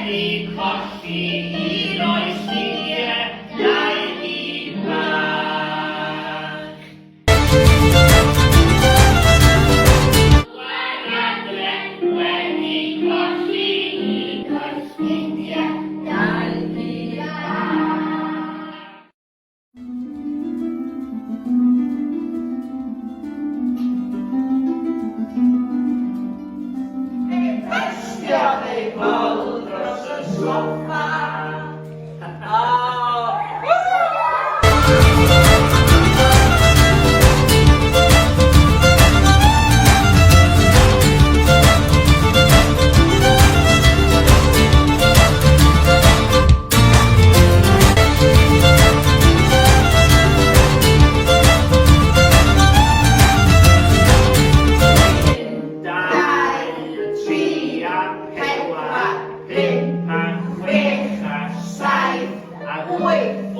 wedi colli un o'i sgiliau neu ifanc. Mae'r adlen wedi colli un o'i sgiliau neu ifanc. Pestiodd ei bol dros y soffa.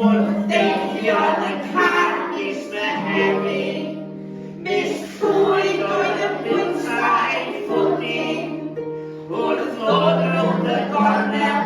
Wrth deithio'n y cargis Mehefin, mis llwyd oedd y bwyntau ffwdin, wrth ddod rownd y gornel